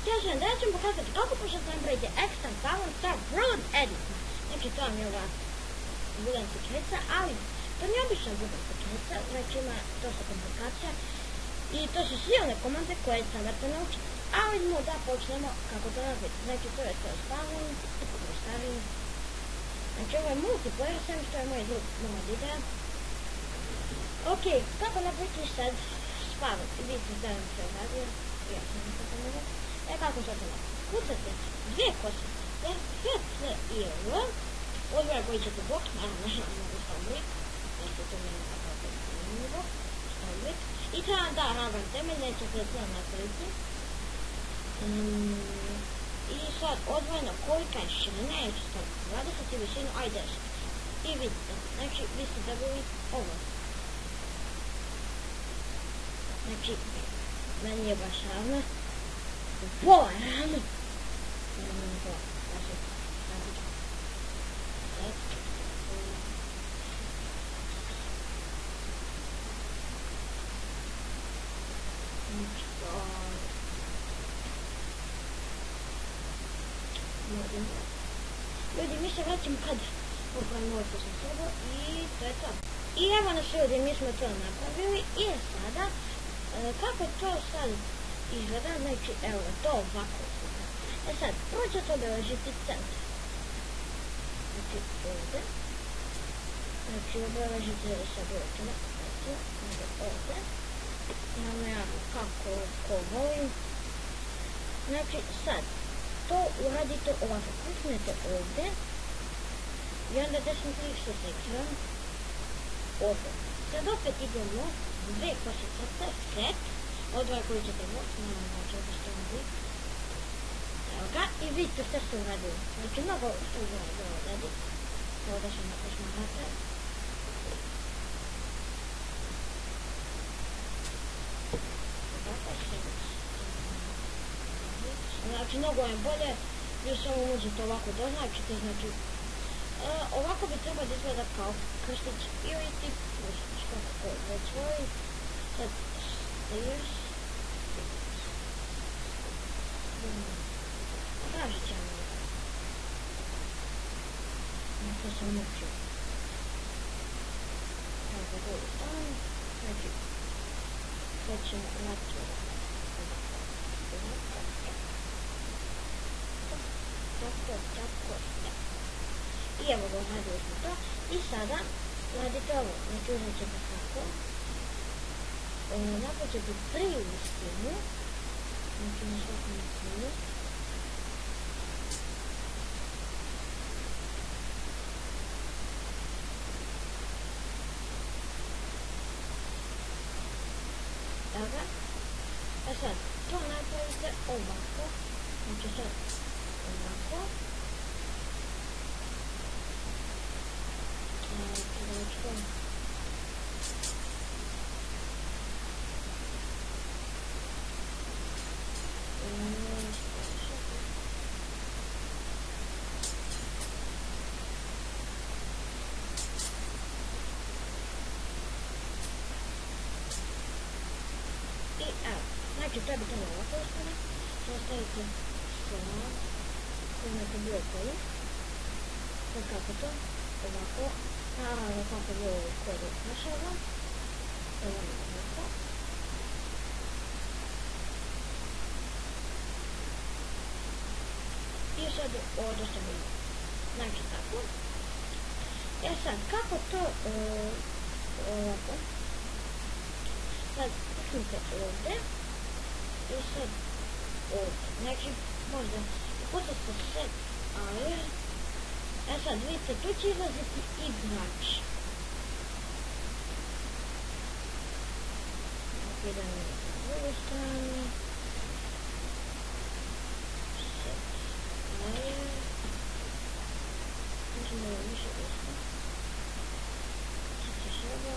Kaže, da ćemo pokazati kako možete napraviti extra talent sa Broad Edit. Znači, to vam je ova wooden suknjica, ali to nije obična wooden suknjica, znači ima dosta komplikacija i to su sve one komande koje trebate naučiti. Ali da počnemo kako to napraviti. Znači, to je to stavim. Znači, ovo je multiplayer, sem što je moj drug videa. Ok, kako napraviti sad spavati? Vidite da vam se radio. Ja sam nekako to mogu. Kako sad to napraviti? Kucate dvije kosice, F, I, L, odvora koji ćete bok, naravno mogu staviti. Znači, to ne je tako zanimljivo. Staviti. I treba da ravan temelj, nećete to napraviti. I sad odvojeno kolika je širina, ja ću staviti 20 i visinu, aj 10. I vidite, znači vi ste dobili ovo. Znači, meni je baš ravno. Pola ravno. Ljudi, mi se vraćamo kad popravimo ovo što sam trebao i to je to. I evo nas ljudi, mi smo to napravili i sada, kako to sad izgleda, znači evo to ovako izgleda. E sad, prvo ćete obeležiti centar. Znači ovdje. Znači obeležite sa brojkama, ovdje. Imamo ja kako ko volim. Znači sad, to uradite ovako, kliknete ovdje i onda desni klik sa sekcijom ovdje. Sad opet idemo dve kosice set, odvoj koji ćete moći, naravno ćete što uvijek. Evo ga, i vidite što ste uradili. Znači mnogo što uradili odredi. Evo da ćemo posmatrati. Znači, mnogo je bolje, vi samo možete ovako doznačiti, znači, ovako bi trebalo da izgleda kao krstić ili tip krstić, kako već voli. Sad, stairs. Tražit ćemo. To sam učio. Evo ga dole stavim, znači, sad ćemo napraviti. Tako. I evo ga, uradili smo to. I sada radite ovo. Znači uzet ćete tako. Napraćete 3 listinu. Znači na svakom listinu. Evo ga. A sad, to napravite ovako. Znači sad ovako. I evo, znači to bi to ovako ostane. Ostavite slab, imate bilo koju. Sad kako to? Ovako. Naravno kako bi ovo kodu našao. Evo ovako. I sad ovdje sam bilo. Znači tako. E sad, kako to ovako. Sad kliknite ovdje. I sad ovdje. Znači možda posljedite set, ali e sad vidite, tu će izlaziti igrač. Idemo na drugu stranu. Set. Možemo ovo više desno. Sad ćeš ovo.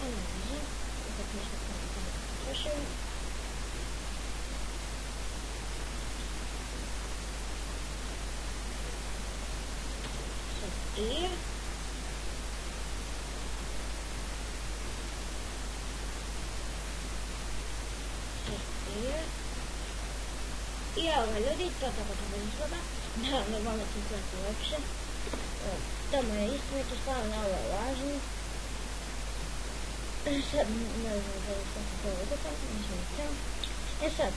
Analiza. Ipak nešto tamo potrošili. I I evo ga ljudi, to tako treba izgleda. Naravno, vama će gledati lepše. To moje istinite stvarno, ovo je važno. Sad, ne znam da li sam se to ugotam, nisam htjela. Sad,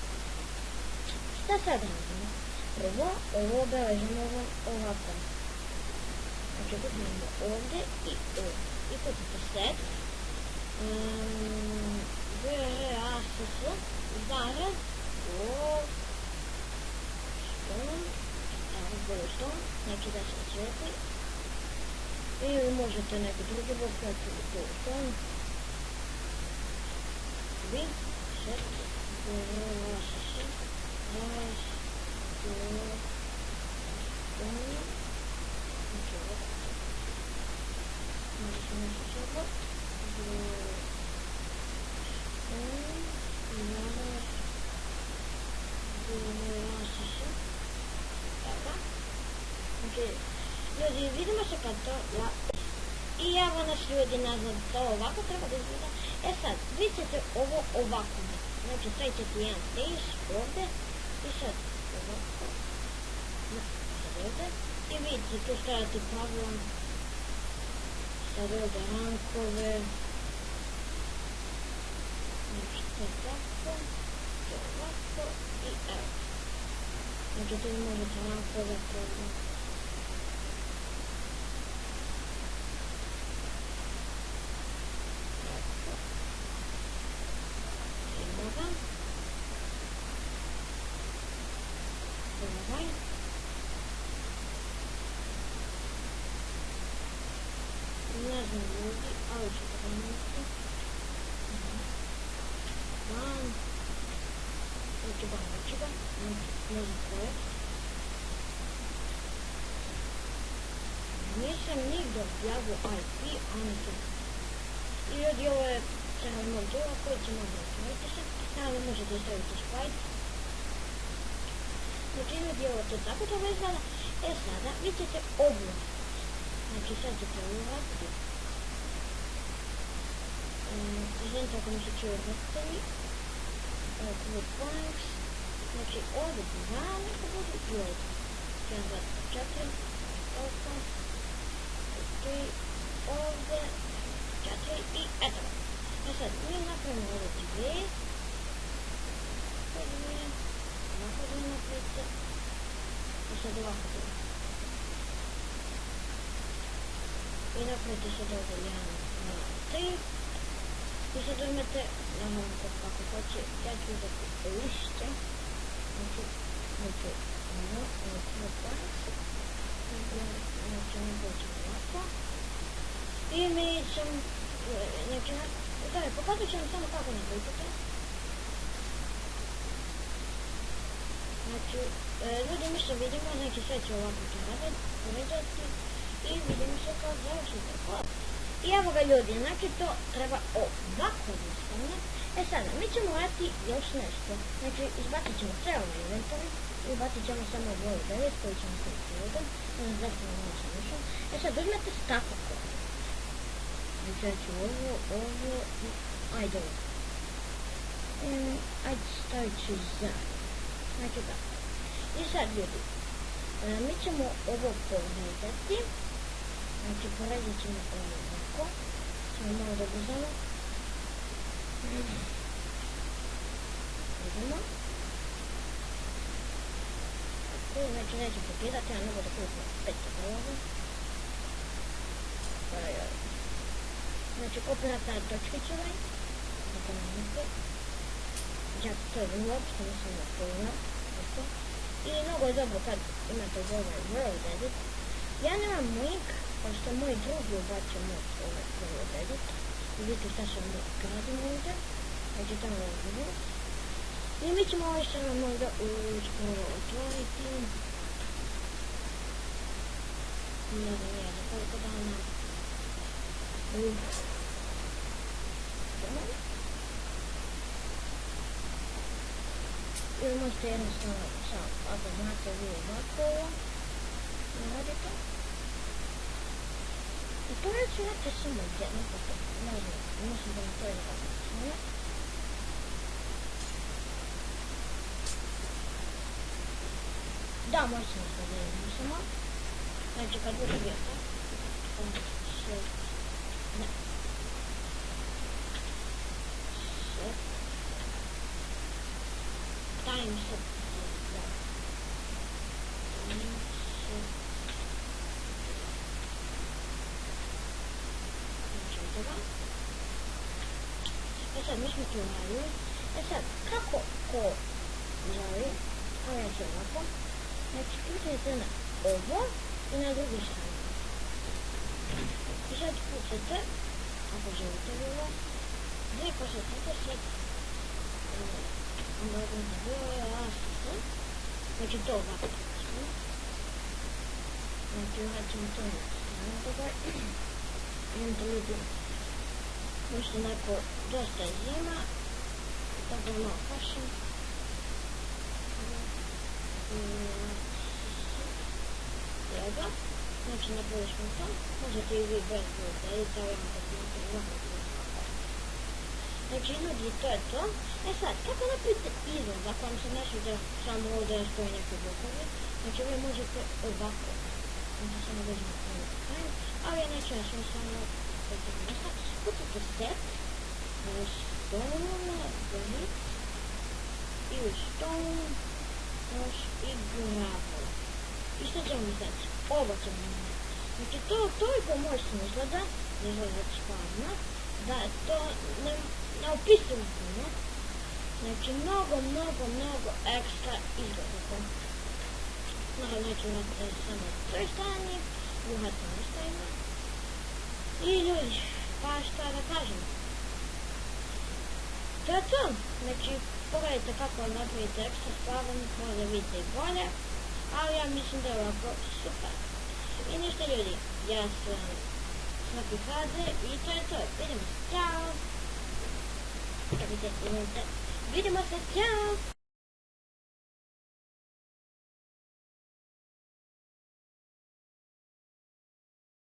šta sad radimo? Prvo, ovo obeležimo ovako. Znači, kućemo ovdje i ovdje. I kućete set. VRASS, zarez, Glowstone, znači da se osvijetli. Ili možete neki drugi bok, znači Glowstone. Vi, set, VRASS, zarez, Glowstone. Znači ovako. Može se nešto sebo. Ljudi, vidimo se kad to i evo nas ljudi nazad, to ovako treba da izgleda. Sad, vi ćete ovo ovako, znači stavit ćete jedan space ovdje i sad ovako, sad ovdje i vidite, tu stavljate pablon, sad ovdje rankove, znači to tako, to ovako i evo. Znači tu možete rankove pablon. Ne znam ljudi, ali ću to pomoći. Neću ga, ne znam koje. Nisam nigdje objavio IP, a ne to. I ljudi, ovo je strana moj djela koji će možda otvoriti se. Naravno možete staviti špajt. Znači ljudi, ovo to tako treba izgleda. Sada vi ćete obnoviti. Znači sad ćete uvrati. Izvinite ako mi se čuje vrteli. Clip blanks. Znači ovdje dva neka budu i ovdje. 1, 2, 3, 4. Ovdje. 3. Ovdje. 4 i eto. Sad mi napravimo ovdje dvije. Ovako dvije napravite. I sad ovako dvije. I napravite sad ovdje 1, 2, 3. I sad imate, naravno kako hoće, ja ću uzeti lišće. Znači, ne hoće ovako. I mi ćemo, znači, pokazat ću vam samo kako napravite to. Znači, ljudi mi se vidimo, znači sve će ovako poredati. I vidimo se kao završite. I evo ga ljudi, znači to treba ovako jednostavno. Sada, mi ćemo raditi još nešto. Znači, izbacit ćemo sve ove inventory i ubacit ćemo samo World 9 koji ćemo staviti ovdje. Zašto vam malo sam išao. Sad, uzmete stako kodu. Znači, ovo i ajde ovo. Ajde stavit ću zajedno. Znači tako. I sad ljudi, mi ćemo ovo poredati. Znači, poredit ćemo ovo ovako. Samo malo da ubrzamo. Idemo. Tako, znači neću prekidati, ja mogu da kupim 5 ovo. Znači, kopirati taj točkić ovaj. Tako nemojte. Znači, to je vrlo, što mislim da puno. I mnogo je dobro kad imate ovaj World Edit. Ja nemam link, pošto moj drugi ubacio mod ovaj World Edit. Vidite šta sam gradim ovdje. Znači tamo je video. I mi ćemo ovaj što nam možda uskoro otvoriti. Ne znam ja za koliko dana. Ili možete jednostavno samo, ako znate vi ovako ovo, radite. I to neću raditi samo jedno, ne znam, mislim da mi to je tako sve. Da, može se nastavljati samo. Znači kad bude vjetar, on se... Ne. Set. Time set. Da. Time set. Znači toga. Sad mi smo tu radili. Sad, kako ko želi, ali ja ću ovako. Znači, kliknete na ovo i na drugu stranu. I sad kucate, ako želite ovo, gdje posjetite sad, onda da bilo je asiste, znači to ovako kucamo. Znači, uhacimo to na stranu toga i onda ljudi, možda neko dosta zima, tako malo pašem. Evo, znači napravili smo to, možete i vi bez gleda, i to vam da znate ovako gleda. Znači ljudi, to je to. E sad, kako napravite izlaz, ako vam se ne sviđa samo ovdje stoji neke blokovi, znači vi možete ovako, znači samo uzmete ovdje kraj, ali ja neću ja sam samo potrebno mjesta, kucate set, stone, delete, i u stone, još i gravel. I što ćemo znači? Ovo ćemo imati. Znači to toliko moćno izgleda stvarno, da je to neopisivo puno. Znači mnogo ekstra izgleda to. Naravno neću imati samo toj strani, uhati nastavimo. I ljudi, pa šta da kažem? To je to. Znači pogledajte kako napravite ekstra stvarno, možda vidite i bolje. Ali ja mislim da je ovako super. I ništa ljudi, ja sam Snappy Hadze i to je to. Vidimo se, čao! Vidimo se, čao!